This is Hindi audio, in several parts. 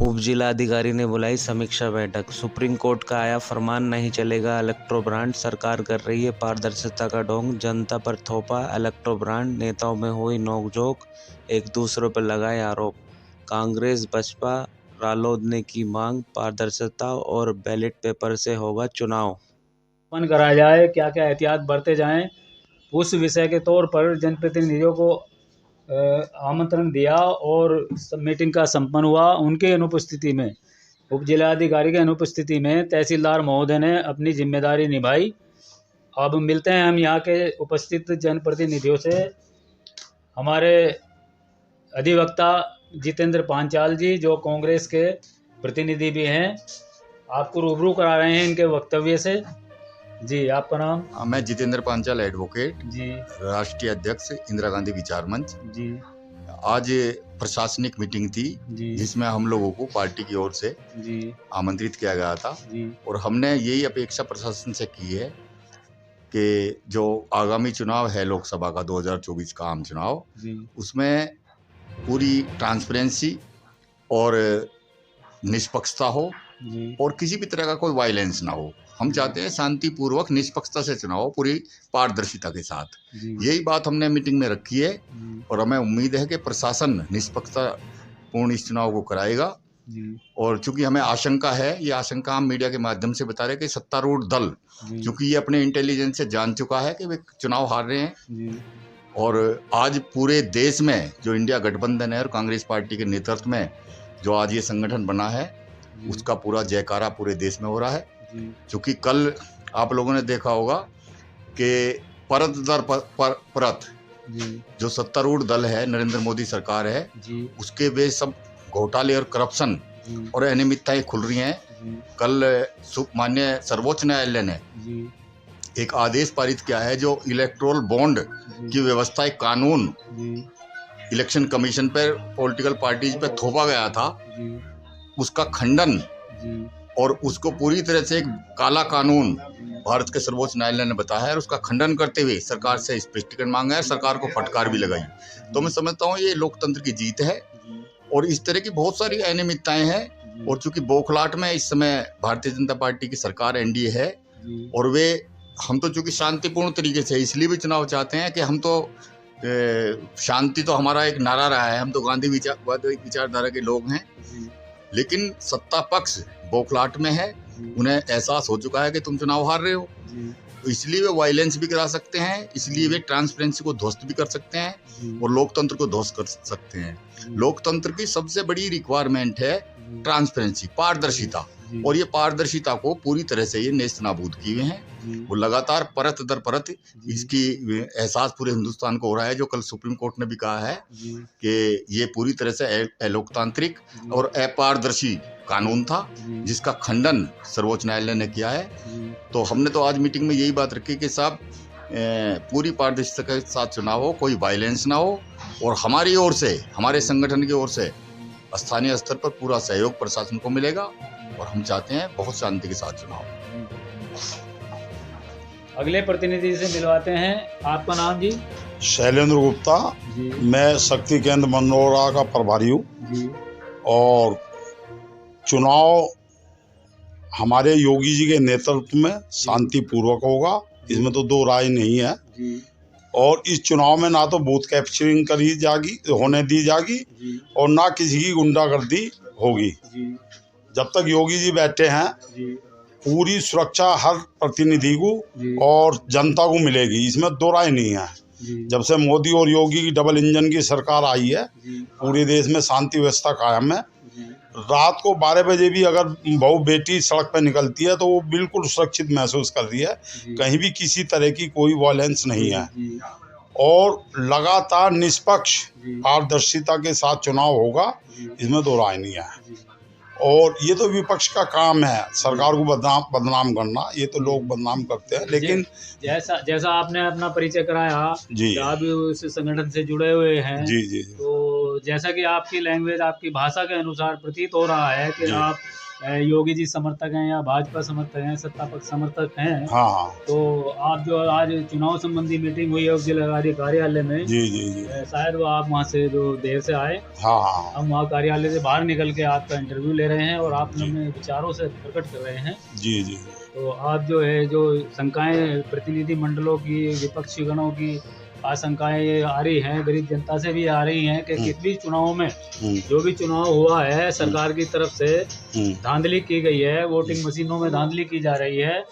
उप जिलाधिकारी ने बुलाई समीक्षा बैठक। सुप्रीम कोर्ट का आया फरमान, नहीं चलेगा इलेक्ट्रो ब्रांड। सरकार कर रही है पारदर्शिता का ढोंग, जनता पर थोपा इलेक्ट्रो ब्रांड। नेताओं में हुई नोकझोंक, एक दूसरे पर लगाए आरोप। कांग्रेस बसपा रालोद ने की मांग, पारदर्शिता और बैलेट पेपर से होगा चुनाव। कराया जाए, क्या क्या एहतियात बरते जाएं, उस विषय के तौर पर जनप्रतिनिधियों को आमंत्रण दिया और मीटिंग का संपन्न हुआ। उनके अनुपस्थिति में, उप जिलाधिकारी के अनुपस्थिति में तहसीलदार महोदय ने अपनी जिम्मेदारी निभाई। अब मिलते हैं हम यहाँ के उपस्थित जनप्रतिनिधियों से। हमारे अधिवक्ता जितेंद्र पांचाल जी, जो कांग्रेस के प्रतिनिधि भी हैं, आपको रूबरू करा रहे हैं इनके वक्तव्य से। जी, आपका नाम? मैं जितेंद्र पांचाल, एडवोकेट जी, राष्ट्रीय अध्यक्ष इंदिरा गांधी विचार मंच। जी, आज प्रशासनिक मीटिंग थी जी, जिसमें हम लोगों को पार्टी की ओर से जी, आमंत्रित किया गया था जी, और हमने यही अपेक्षा प्रशासन से की है कि जो आगामी चुनाव है लोकसभा का 2024 का आम चुनाव, जी, उसमें पूरी ट्रांसपेरेंसी और निष्पक्षता हो जी, और किसी भी तरह का कोई वायलेंस ना हो। हम चाहते हैं शांतिपूर्वक निष्पक्षता से चुनाव हो, पूरी पारदर्शिता के साथ। जी, यही बात हमने मीटिंग में रखी है जी, और हमें उम्मीद है कि प्रशासन निष्पक्षता पूर्ण इस चुनाव को कराएगा। जी, और चूंकि हमें आशंका है, ये आशंका हम मीडिया के माध्यम से बता रहे हैं कि सत्तारूढ़ दल, जी, चूंकि ये अपने इंटेलिजेंस से जान चुका है कि वे चुनाव हार रहे हैं जी, और आज पूरे देश में जो इंडिया गठबंधन है और कांग्रेस पार्टी के नेतृत्व में जो आज ये संगठन बना है, उसका पूरा जयकारा पूरे देश में हो रहा है। क्योंकि कल आप लोगों ने देखा होगा कि परत दर परत जो सत्तारूढ़ दल है, नरेंद्र मोदी सरकार है, उसके वे सब घोटाले और करप्शन और अनियमितताएं खुल रही हैं। कल माननीय सर्वोच्च न्यायालय ने एक आदेश पारित किया है, जो इलेक्टोरल बॉन्ड की व्यवस्था, एक कानून इलेक्शन कमीशन पर पॉलिटिकल पार्टीज पे थोपा गया था, उसका खंडन और उसको पूरी तरह से एक काला कानून भारत के सर्वोच्च न्यायालय ने बताया है और उसका खंडन करते हुए सरकार से स्पष्टीकरण मांगा है, सरकार को फटकार भी लगाई। तो मैं समझता हूँ ये लोकतंत्र की जीत है और इस तरह की बहुत सारी अनियमितताएं हैं। और चूंकि बौखलाहट में इस समय भारतीय जनता पार्टी की सरकार एनडीए है और वे, हम तो चूंकि शांतिपूर्ण तरीके से इसलिए भी चुनाव चाहते हैं कि हम तो शांति तो हमारा एक नारा रहा है, हम तो गांधी विचारधारा के लोग हैं, लेकिन सत्ता पक्ष बौखलाहट में है, उन्हें एहसास हो चुका है कि तुम चुनाव हार रहे हो, तो इसलिए वे वायलेंस भी करा सकते हैं, इसलिए वे ट्रांसपेरेंसी को ध्वस्त भी कर सकते हैं और लोकतंत्र को ध्वस्त कर सकते हैं। लोकतंत्र की सबसे बड़ी रिक्वायरमेंट है ट्रांसपेरेंसी, पारदर्शिता, और ये पारदर्शिता को पूरी तरह से ये नेस्त नाबूद किए हुए हैं। वो लगातार परत दर परत इसकी एहसास पूरे हिंदुस्तान को हो रहा है, जो कल सुप्रीम कोर्ट ने भी कहा है कि ये पूरी तरह से अलोकतांत्रिक और अपारदर्शी कानून था, जिसका खंडन सर्वोच्च न्यायालय ने किया है। तो हमने तो आज मीटिंग में यही बात रखी कि साहब पूरी पारदर्शिता के साथ चुनाव हो, कोई वायलेंस ना हो, और हमारी ओर से, हमारे संगठन की ओर से स्थानीय स्तर पर पूरा सहयोग प्रशासन को मिलेगा और हम चाहते हैं बहुत शांति के साथ चुनाव। अगले प्रतिनिधि से मिलवाते हैं। आपका नाम जी? शैलेंद्र गुप्ता, मैं शक्ति केंद्र मनोरा का प्रभारी हूँ और चुनाव हमारे योगी जी के नेतृत्व में शांतिपूर्वक होगा, इसमें तो दो राय नहीं है। और इस चुनाव में ना तो बूथ कैप्चरिंग होने दी जाएगी और ना किसी की गुंडागर्दी होगी। जब तक योगी जी बैठे हैं, पूरी सुरक्षा हर प्रतिनिधि को और जनता को मिलेगी, इसमें दो राय नहीं है। जब से मोदी और योगी की डबल इंजन की सरकार आई है, पूरे देश में शांति व्यवस्था कायम है। रात को 12 बजे भी अगर बहू बेटी सड़क पर निकलती है तो वो बिल्कुल सुरक्षित महसूस कर रही है, कहीं भी किसी तरह की कोई वायलेंस नहीं है और लगातार निष्पक्ष पारदर्शिता के साथ चुनाव होगा, इसमें दो राय नहीं है। और ये तो विपक्ष का काम है सरकार को बदनाम करना, ये तो लोग बदनाम करते हैं। लेकिन जैसा आपने अपना परिचय कराया जी, आप भी उस संगठन से जुड़े हुए हैं जी, तो जैसा कि आपकी लैंग्वेज, आपकी भाषा के अनुसार प्रतीत हो रहा है कि आप योगी जी समर्थक हैं या भाजपा समर्थक हैं, सत्ता पक्ष समर्थक हैं। हाँ हाँ तो आप जो आज चुनाव संबंधी मीटिंग हुई है उप जिलाधिकारी कार्यालय में, जी जी जी शायद वो आप वहाँ से जो देर से आए, हाँ हाँ हम वहाँ कार्यालय से बाहर निकल के आपका इंटरव्यू ले रहे हैं और आप अपने विचारों से प्रकट कर रहे हैं। जी जी। तो आप जो है जो शंकाएं प्रतिनिधि मंडलों की, विपक्षी गणों की आशंकाएं आ रही हैं, गरीब जनता से भी आ रही हैं कि किस भी चुनाव में जो भी चुनाव हुआ है सरकार की तरफ से धांधली की गई है, वोटिंग मशीनों में धांधली की जा रही है।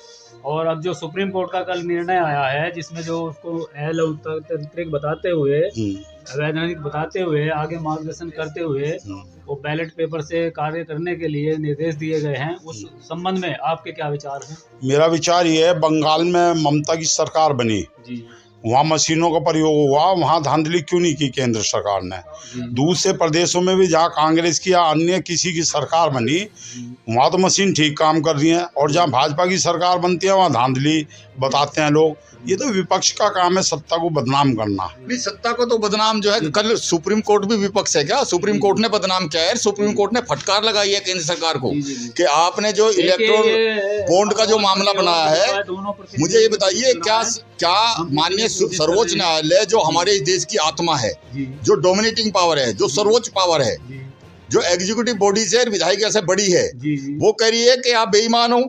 और अब जो सुप्रीम कोर्ट का कल निर्णय आया है जिसमें जो उसको अलोकतांत्रिक बताते हुए, अवैधानिक बताते हुए, आगे मार्गदर्शन करते हुए वो बैलेट पेपर से कार्य करने के लिए निर्देश दिए गए हैं, उस संबंध में आपके क्या विचार हैं? मेरा विचार ये है, बंगाल में ममता की सरकार बनी जी, वहाँ मशीनों का प्रयोग हुआ, वहाँ धांधली क्यों नहीं की केंद्र सरकार ने? दूसरे प्रदेशों में भी जहाँ कांग्रेस की या अन्य किसी की सरकार बनी वहाँ तो मशीन ठीक काम कर रही है, और जहाँ भाजपा की सरकार बनती है वहाँ धांधली बताते हैं लोग। ये तो विपक्ष का काम है सत्ता को बदनाम करना। नहीं, सत्ता को तो बदनाम जो है, कल सुप्रीम कोर्ट भी विपक्ष है क्या? सुप्रीम कोर्ट ने बदनाम किया है। सुप्रीम कोर्ट ने फटकार लगाई है केंद्र सरकार को कि आपने जो इलेक्ट्रोल बॉन्ड का जो मामला बनाया है, मुझे ये बताइए क्या माननीय सर्वोच्च न्यायालय जो हमारे इस देश की आत्मा है, जो डोमिनेटिंग पावर है, जो सर्वोच्च पावर है, जो एग्जीक्यूटिव बॉडी से विधायिका से बड़ी है, वो कह रही है कि आप बेईमान हो,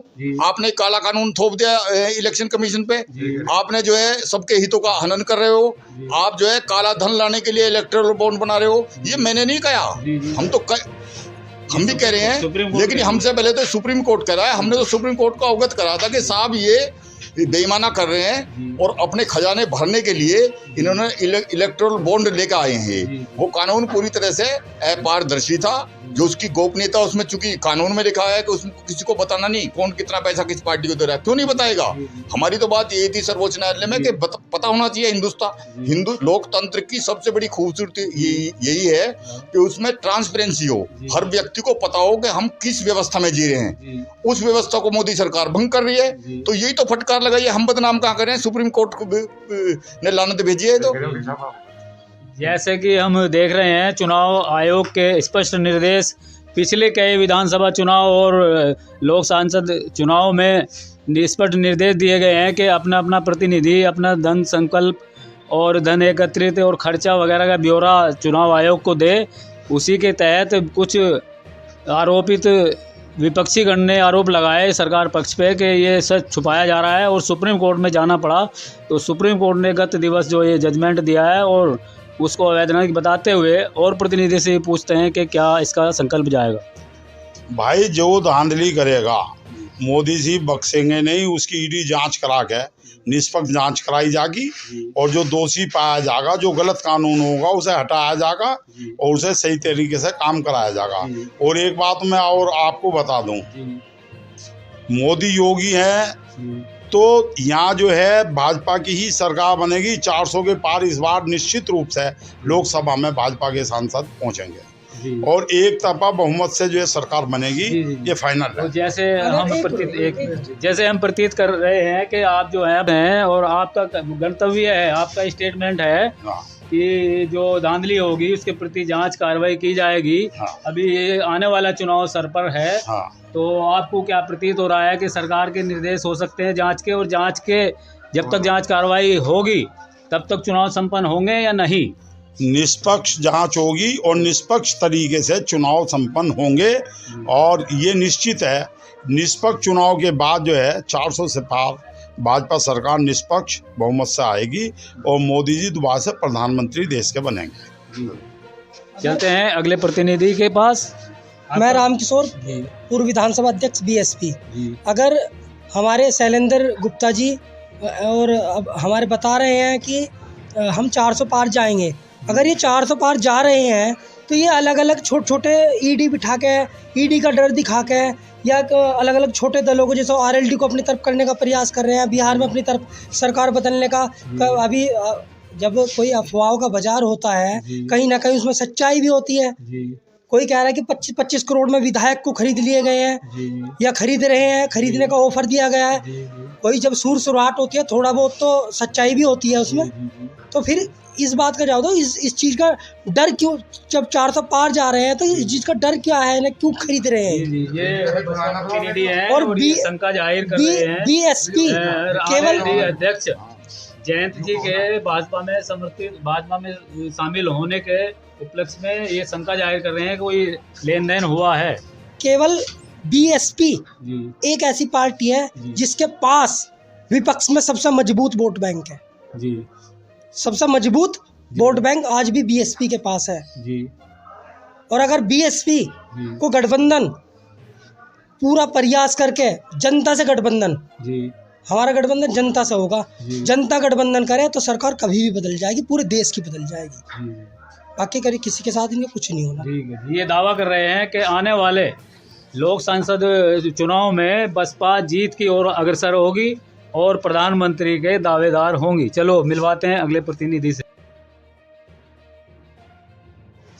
आपने काला कानून थोप दिया इलेक्शन कमीशन पे, आपने जो है सबके हितों का हनन कर रहे हो, आप जो है काला धन लाने के लिए इलेक्टोरल बॉन्ड बना रहे हो। ये मैंने नहीं कहा, हम भी कह रहे हैं, लेकिन हमसे पहले तो सुप्रीम कोर्ट कह रहा है। हमने तो सुप्रीम कोर्ट को अवगत करा था कि साहब ये बेईमाना कर रहे हैं और अपने खजाने भरने के लिए इन्होंने इलेक्टोरल बॉन्ड लेकर आए हैं। वो कानून पूरी तरह से अपारदर्शी था। जो उसकी गोपनीयता उसमें चूंकि कानून में लिखा है कि उसमें किसी को बताना नहीं कौन कितना पैसा किस पार्टी को दे रहा है, क्यों नहीं बताएगा? हमारी तो बात यही थी सर्वोच्च न्यायालय में कि पता होना चाहिए। हिंदू लोकतंत्र की सबसे बड़ी खूबसूरती यही है कि उसमें ट्रांसपेरेंसी हो, हर व्यक्ति को पता हो कि हम किस व्यवस्था में जी रहे हैं। उस व्यवस्था को मोदी सरकार भंग कर रही है, तो यही तो फटकार लगाई है। हम बदनाम कहाँ करें? सुप्रीम कोर्ट को ने लानत भेजी है। तो जैसे कि हम देख रहे हैं चुनाव आयोग के स्पष्ट निर्देश पिछले कई विधानसभा चुनाव और लोक सांसद चुनाव में स्पष्ट निर्देश दिए गए हैं कि अपना अपना प्रतिनिधि अपना धन संकल्प और धन एकत्रित और खर्चा वगैरह का ब्यौरा चुनाव आयोग को दे। उसी के तहत कुछ आरोपित विपक्षी गण ने आरोप लगाए सरकार पक्ष पे कि ये सच छुपाया जा रहा है और सुप्रीम कोर्ट में जाना पड़ा। तो सुप्रीम कोर्ट ने गत दिवस जो ये जजमेंट दिया है और उसको अवैधानिक बताते हुए और प्रतिनिधि से पूछते हैं कि क्या इसका संकल्प जाएगा? भाई जो धांधली करेगा मोदी जी बख्शेंगे नहीं, उसकी ईडी जांच करा के निष्पक्ष जांच कराई जाएगी और जो दोषी पाया जाएगा, जो गलत कानून होगा उसे हटाया जाएगा और उसे सही तरीके से काम कराया जाएगा। और एक बात मैं और आपको बता दूं, मोदी योगी हैं तो यहाँ जो है भाजपा की ही सरकार बनेगी। 400 के पार इस बार निश्चित रूप से लोकसभा में भाजपा के सांसद पहुंचेंगे और एक तरफा बहुमत से जो है सरकार बनेगी। ये फाइनल है। जैसे हम प्रतीत कर रहे हैं कि आप जो हैं और आपका गंतव्य है, आपका स्टेटमेंट है कि जो धांधली होगी उसके प्रति जांच कार्रवाई की जाएगी। अभी ये आने वाला चुनाव सर पर है, तो आपको क्या प्रतीत हो रहा है कि सरकार के निर्देश हो सकते हैं जांच के, और जांच के जब तक जांच कार्रवाई होगी तब तक चुनाव संपन्न होंगे या नहीं? निष्पक्ष जांच होगी और निष्पक्ष तरीके से चुनाव संपन्न होंगे और ये निश्चित है निष्पक्ष चुनाव के बाद जो है 400 से पार भाजपा सरकार निष्पक्ष बहुमत से आएगी और मोदी जी दोबारा से प्रधानमंत्री देश के बनेंगे। चलते हैं अगले प्रतिनिधि के पास। मैं रामकिशोर, पूर्व विधानसभा अध्यक्ष बीएसपी। अगर हमारे शैलेंद्र गुप्ता जी और अब हमारे बता रहे हैं कि हम 400 पार जाएंगे, अगर ये 400 पार जा रहे हैं तो ये अलग अलग छोटे छोटे ईडी बिठा के, ईडी का डर दिखा के या अलग अलग छोटे दलों को जैसे आरएलडी को अपनी तरफ करने का प्रयास कर रहे हैं, बिहार में अपनी तरफ सरकार बदलने का। अभी जब कोई अफवाहों का बाजार होता है कहीं ना कहीं उसमें सच्चाई भी होती है। कोई कह रहा है कि 25 करोड़ में विधायक को खरीद लिए गए हैं या खरीद रहे हैं, खरीदने का ऑफर दिया गया है। कोई जब शुरुआत होती है थोड़ा बहुत तो सच्चाई भी होती है उसमें। तो फिर इस बात का जवाब दो, इस चीज़ का डर क्यों, जब 400 पार जा रहे हैं तो इस चीज़ का डर क्या है ना, क्यों खरीद रहे हैं? ये प्रतिनिधि हैं और और ये शंका जाहिर कर रहे हैं बीएसपी केवल अध्यक्ष जयंत जी के भाजपा में शामिल होने के उपलक्ष्य में ये शंका जाहिर कर रहे हैं कि कोई लेन देन हुआ है। केवल बीएसपी एक ऐसी पार्टी है जिसके पास विपक्ष में सबसे मजबूत वोट बैंक है जी, सबसे मजबूत वोट बैंक आज भी बीएसपी के पास है जी। और अगर बीएसपी को गठबंधन पूरा प्रयास करके जनता से गठबंधन जी, हमारा गठबंधन जनता से होगा, जनता गठबंधन करे तो सरकार कभी भी बदल जाएगी, पूरे देश की बदल जाएगी। बाकी कभी किसी के साथ इनका कुछ नहीं होना। ठीक है। ये दावा कर रहे हैं कि आने वाले लोक संसद चुनाव में बसपा जीत की ओर अग्रसर होगी और प्रधानमंत्री के दावेदार होंगी। चलो मिलवाते हैं अगले प्रतिनिधि से।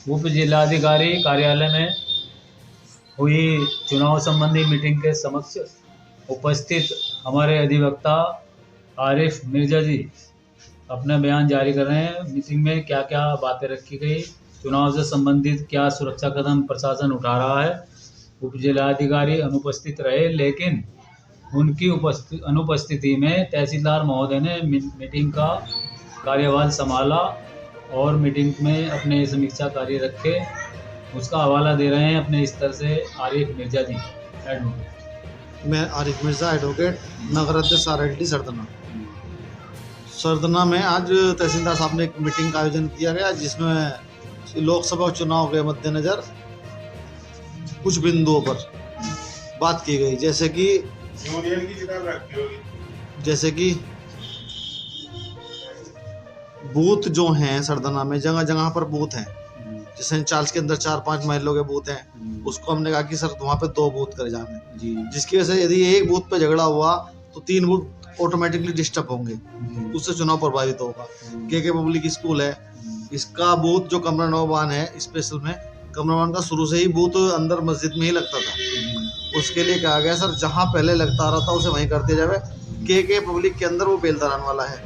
उप जिलाधिकारी कार्यालय में हुई चुनाव संबंधी मीटिंग के समक्ष उपस्थित हमारे अधिवक्ता आरिफ मिर्जा जी अपना बयान जारी कर रहे हैं। मीटिंग में क्या क्या बातें रखी गई, चुनाव से संबंधित क्या सुरक्षा कदम प्रशासन उठा रहा है। उप जिलाधिकारी अनुपस्थित रहे, लेकिन उनकी अनुपस्थिति में तहसीलदार महोदय ने मीटिंग का कार्यभार संभाला और मीटिंग में अपने समीक्षा कार्य रखे। उसका हवाला दे रहे हैं अपने स्तर से आरिफ मिर्जा जी, एडवोकेट। मैं आरिफ मिर्जा, एडवोकेट, नगर अध्यक्ष RLD सरदना। सरदना में आज तहसीलदार साहब ने एक मीटिंग का आयोजन किया गया जिसमें लोकसभा चुनाव के मद्देनज़र कुछ बिंदुओं पर बात की गई, जैसे कि बूथ जो हैं सरदना में, जगह जगह पर बूथ हैं, जैसे सेंट चार्ल्स के अंदर 4-5 महलों के बूथ हैं, उसको हमने कहा कि सर वहाँ पे 2 बूथ करे जाने, जिसकी वजह से यदि एक बूथ पे झगड़ा हुआ तो 3 बूथ ऑटोमेटिकली डिस्टर्ब होंगे, उससे चुनाव प्रभावित होगा। के पब्लिक स्कूल है, इसका बूथ जो कमरा नौबान है स्पेशल में, कमरावान का शुरू से ही बूथ अंदर मस्जिद में ही लगता था। उसके लिए कहा गया सर जहाँ पहले लगता रहा था उसे वहीं कर दिया जाए। के पब्लिक के अंदर वो बेलदारान वाला है,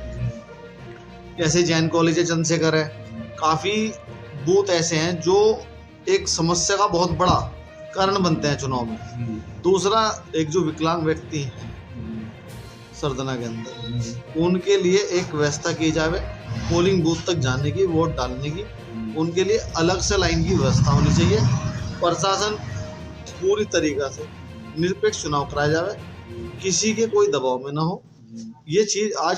जैसे जैन कॉलेज है, चंद्रशेखर है, काफ़ी बूथ ऐसे हैं जो एक समस्या का बहुत बड़ा कारण बनते हैं चुनाव में। दूसरा, एक जो विकलांग व्यक्ति हैं सरदना के अंदर, उनके लिए एक व्यवस्था की जाए पोलिंग बूथ तक जाने की, वोट डालने की, उनके लिए अलग से लाइन की व्यवस्था होनी चाहिए। प्रशासन पूरी तरीक़ा से निरपेक्ष चुनाव कराया जाए, किसी के कोई दबाव में ना हो। ये चीज़ आज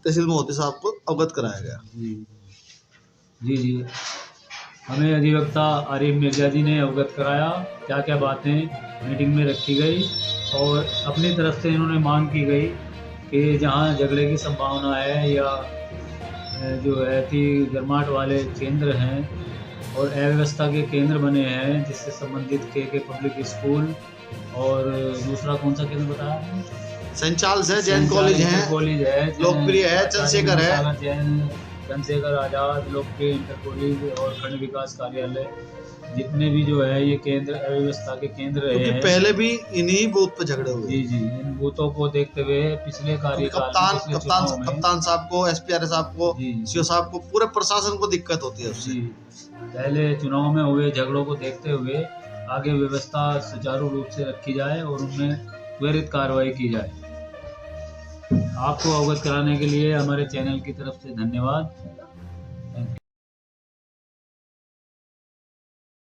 तहसील महोदय साहब को अवगत कराया गया। जी, हमें अधिवक्ता आरिफ मिर्जा जी ने अवगत कराया क्या क्या बातें मीटिंग में रखी गई, और अपनी तरफ से इन्होंने मांग की गई कि जहां झगड़े की संभावना है या जो है कि गर्माहट वाले केंद्र हैं और अव्यवस्था के केंद्र बने हैं, जिससे संबंधित के पब्लिक स्कूल और दूसरा कौन सा केंद्र बताया, सेंट चार्ल्स है, जैन कॉलेज है, लोकप्रिय है, चंद्रशेखर है, चंद्रशेखर आज़ाद, लोकप्रिय इंटर कॉलेज और खंड विकास कार्यालय, जितने भी जो है ये केंद्र अव्यवस्था के केंद्र रहे हैं। पहले भी इन्हीं बूथ पे झगड़े हुए। जी, इन बूथों को देखते हुए पिछले कार्यकाल कप्तान साहब को, SPRA साहब को, CO साहब को, पूरे प्रशासन को दिक्कत होती है उससे। पहले चुनाव में हुए झगड़ों को देखते हुए आगे व्यवस्था सुचारू रूप से रखी जाए और उनमें त्वरित कार्रवाई की जाए। आपको अवगत कराने के लिए हमारे चैनल की तरफ से धन्यवाद।